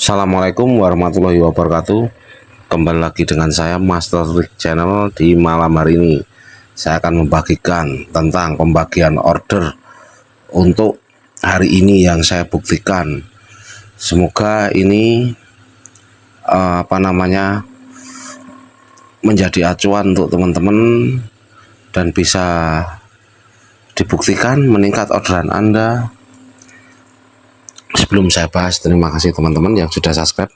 Assalamualaikum warahmatullahi wabarakatuh. Kembali lagi dengan saya Master Rick Channel. Di malam hari ini saya akan membagikan tentang pembagian order untuk hari ini yang saya buktikan. Semoga ini menjadi acuan untuk teman-teman dan bisa dibuktikan meningkat orderan Anda. Sebelum saya bahas, terima kasih teman-teman yang sudah subscribe,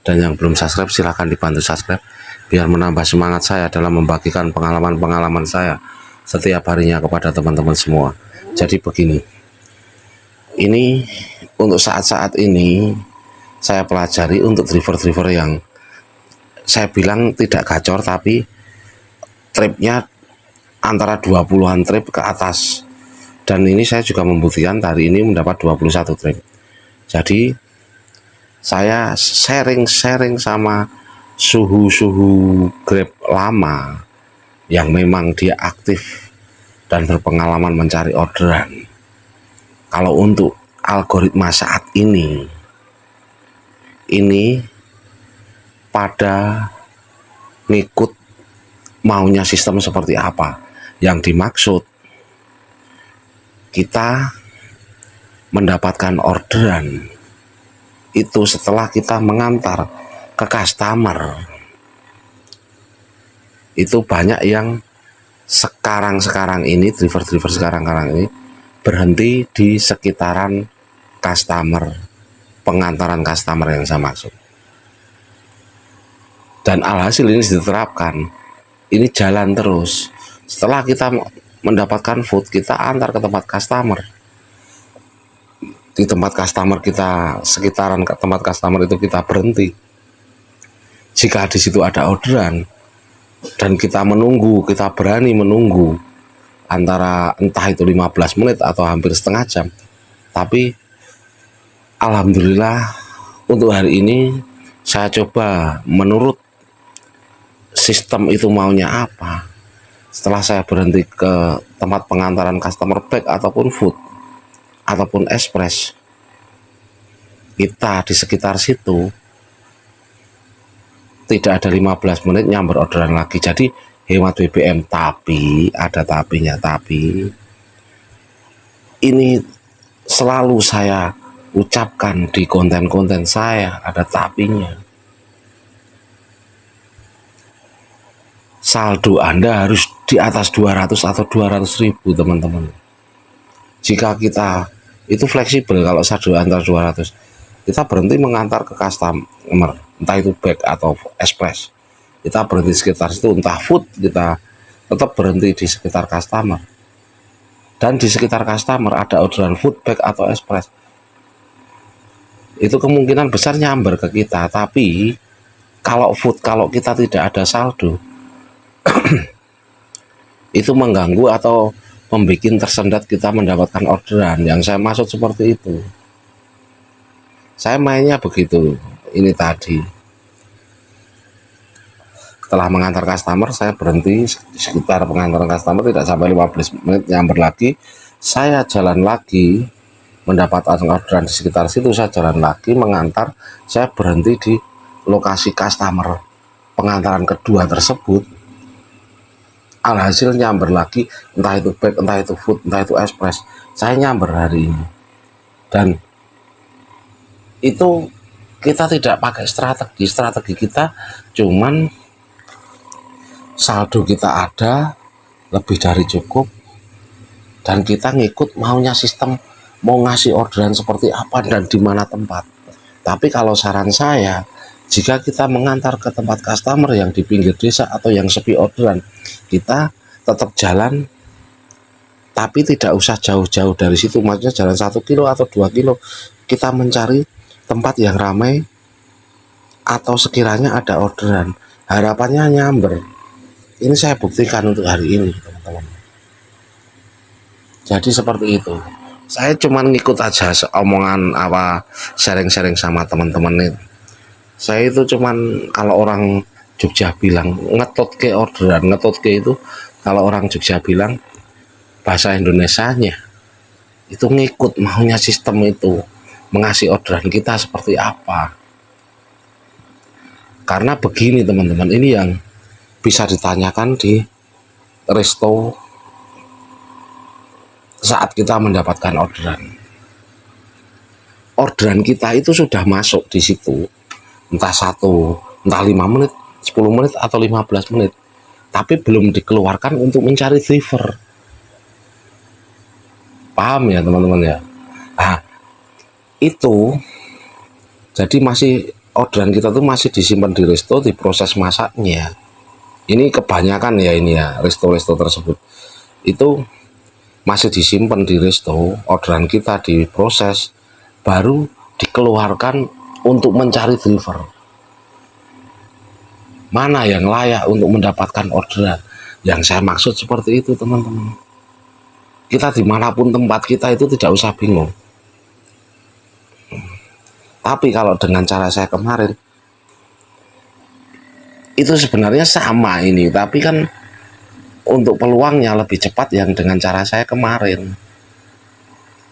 dan yang belum subscribe silahkan dibantu subscribe biar menambah semangat saya dalam membagikan pengalaman-pengalaman saya setiap harinya kepada teman-teman semua. Jadi begini, ini untuk saat-saat ini saya pelajari untuk driver-driver yang saya bilang tidak gacor, tapi tripnya antara 20-an trip ke atas. Dan ini saya juga membuktikan hari ini mendapat 21 trip. Jadi saya sharing sama suhu Grab lama yang memang dia aktif dan berpengalaman mencari orderan. Kalau untuk algoritma saat ini pada ngikut maunya sistem seperti apa. Yang dimaksud kita mendapatkan orderan itu setelah kita mengantar ke customer. Itu banyak yang sekarang ini driver sekarang ini berhenti di sekitaran customer, pengantaran customer yang saya maksud. Dan alhasil ini diterapkan, ini jalan terus. Setelah kita mendapatkan food, kita antar ke tempat customer. Di tempat customer kita, sekitaran tempat customer itu kita berhenti. Jika di situ ada orderan dan kita menunggu, kita berani menunggu antara entah itu 15 menit atau hampir setengah jam. Tapi alhamdulillah untuk hari ini saya coba menurut sistem itu maunya apa. Setelah saya berhenti ke tempat pengantaran customer back ataupun food ataupun express, kita di sekitar situ tidak ada 15 menit nyamber orderan lagi. Jadi hemat BBM, tapi ada tapinya. Tapi ini selalu saya ucapkan di konten-konten saya, ada tapinya. Saldo Anda harus di atas 200 atau 200.000 teman-teman. Jika kita itu fleksibel, kalau saldo antar 200, kita berhenti mengantar ke customer, entah itu back atau express, kita berhenti sekitar situ. Entah food, kita tetap berhenti di sekitar customer, dan di sekitar customer ada orderan food, back atau express, itu kemungkinan besar nyamber ke kita. Tapi kalau food, kalau kita tidak ada saldo itu mengganggu atau membuat tersendat kita mendapatkan orderan. Yang saya maksud seperti itu. Saya mainnya begitu. Ini tadi, setelah mengantar customer, saya berhenti di sekitar pengantaran customer, tidak sampai 15 menit nyamber lagi. Saya jalan lagi, mendapatkan orderan di sekitar situ, saya jalan lagi mengantar. Saya berhenti di lokasi customer pengantaran kedua tersebut. Alhasil nyamber lagi, entah itu back, entah itu food, entah itu express, saya nyamber hari ini. Dan itu kita tidak pakai strategi kita cuman saldo kita ada lebih dari cukup, dan kita ngikut maunya sistem, mau ngasih orderan seperti apa dan di mana tempat. Tapi kalau saran saya, jika kita mengantar ke tempat customer yang di pinggir desa atau yang sepi orderan, kita tetap jalan, tapi tidak usah jauh-jauh dari situ. Maksudnya jalan 1 kilo atau 2 kilo, kita mencari tempat yang ramai atau sekiranya ada orderan, harapannya nyamber. Ini saya buktikan untuk hari ini teman-teman. Jadi seperti itu. Saya cuman ngikut aja omongan sharing-sharing sama teman-teman itu. Saya itu cuman, kalau orang Jogja bilang ngetot ke orderan, ngetot ke itu kalau orang Jogja bilang bahasa Indonesianya itu ngikut maunya sistem itu, mengasih orderan kita seperti apa. Karena begini teman-teman, ini yang bisa ditanyakan di resto saat kita mendapatkan orderan. Orderan kita itu sudah masuk di situ, entah 5 menit, 10 menit atau 15 menit, tapi belum dikeluarkan untuk mencari driver. Paham ya teman-teman ya? Nah, itu jadi masih orderan kita tuh masih disimpan di resto, di proses masaknya. Ini kebanyakan ya, ini ya, resto-resto tersebut itu masih disimpan di resto, orderan kita diproses, baru dikeluarkan untuk mencari driver. Mana yang layak untuk mendapatkan orderan? Yang saya maksud seperti itu teman-teman. Kita dimanapun tempat kita itu tidak usah bingung. Tapi kalau dengan cara saya kemarin, itu sebenarnya sama ini, tapi kan untuk peluangnya lebih cepat yang dengan cara saya kemarin.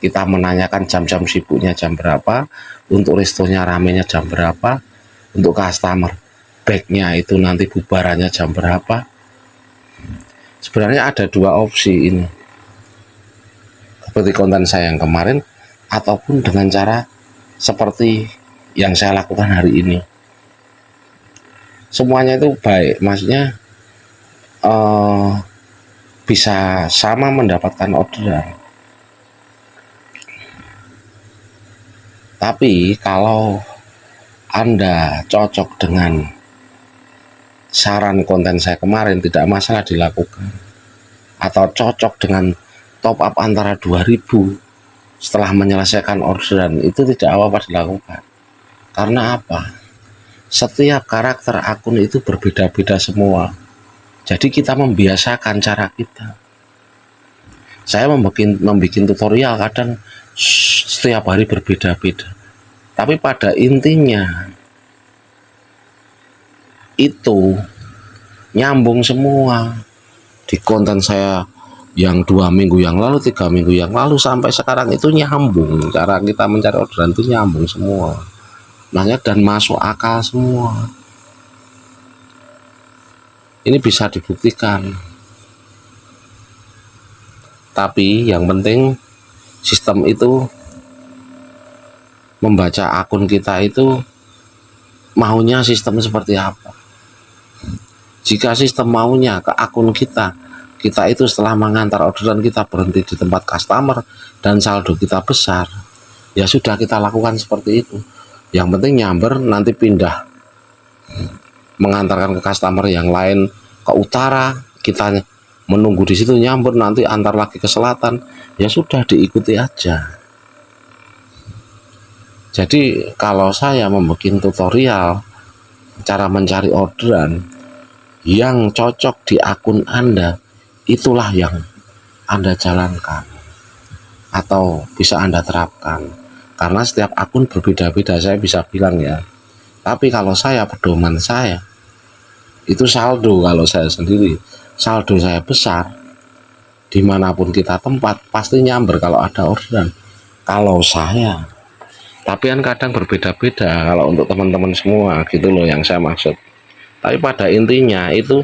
Kita menanyakan jam-jam sibuknya jam berapa, untuk restonya ramenya jam berapa, untuk customer backnya itu nanti bubarannya jam berapa. Sebenarnya ada dua opsi ini, seperti konten saya yang kemarin, ataupun dengan cara seperti yang saya lakukan hari ini. Semuanya itu baik, maksudnya bisa sama mendapatkan orderan. Tapi kalau Anda cocok dengan saran konten saya kemarin, tidak masalah dilakukan. Atau cocok dengan top up antara 2000 setelah menyelesaikan orderan, itu tidak apa-apa dilakukan. Karena apa? Setiap karakter akun itu berbeda-beda semua. Jadi kita membiasakan cara kita. Saya membuat tutorial kadang setiap hari berbeda-beda. Tapi pada intinya itu nyambung semua. Di konten saya yang 2 minggu yang lalu, 3 minggu yang lalu sampai sekarang itu nyambung. Cara kita mencari orderan itu nyambung semua. Makanya dan masuk akal semua. Ini bisa dibuktikan. Tapi yang penting sistem itu membaca akun kita itu maunya sistem seperti apa. Jika sistem maunya ke akun kita itu setelah mengantar orderan kita berhenti di tempat customer dan saldo kita besar, ya sudah kita lakukan seperti itu. Yang penting nyamber, nanti pindah mengantarkan ke customer yang lain ke utara, kita menunggu di situ nyamber, nanti antar lagi ke selatan, ya sudah diikuti aja. Jadi kalau saya membuat tutorial cara mencari orderan yang cocok di akun Anda, itulah yang Anda jalankan atau bisa Anda terapkan. Karena setiap akun berbeda-beda, saya bisa bilang ya. Tapi kalau saya, pedoman saya itu saldo. Kalau saya sendiri, saldo saya besar, dimanapun kita tempat pasti nyamber kalau ada orderan. Kalau saya, tapi kan kadang berbeda-beda kalau untuk teman-teman semua, gitu loh yang saya maksud. Tapi pada intinya itu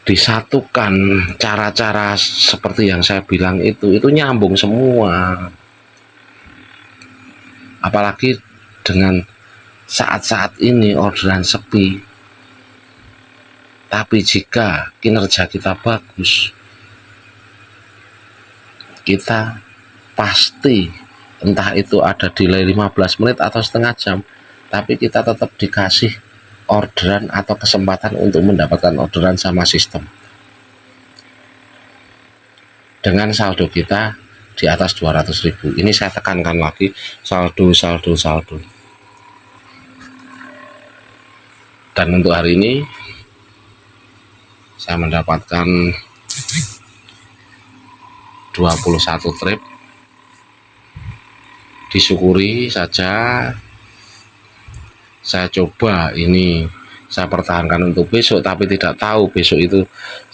disatukan cara-cara seperti yang saya bilang itu nyambung semua. Apalagi dengan saat-saat ini orderan sepi, tapi jika kinerja kita bagus, kita pasti, entah itu ada delay 15 menit atau setengah jam, tapi kita tetap dikasih orderan atau kesempatan untuk mendapatkan orderan sama sistem. Dengan saldo kita di atas 200.000. Ini saya tekankan lagi, saldo. Dan untuk hari ini saya mendapatkan 21 trip. Disyukuri saja. Saya coba ini, saya pertahankan untuk besok, tapi tidak tahu besok itu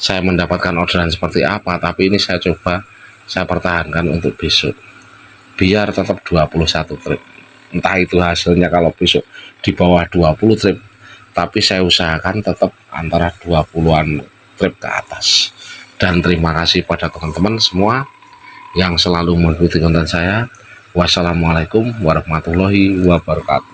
saya mendapatkan orderan seperti apa. Tapi ini saya coba, saya pertahankan untuk besok biar tetap 21 trip. Entah itu hasilnya kalau besok di bawah 20 trip, tapi saya usahakan tetap antara 20-an trip ke atas. Dan terima kasih pada teman-teman semua yang selalu mengikuti konten saya. Wassalamualaikum warahmatullahi wabarakatuh.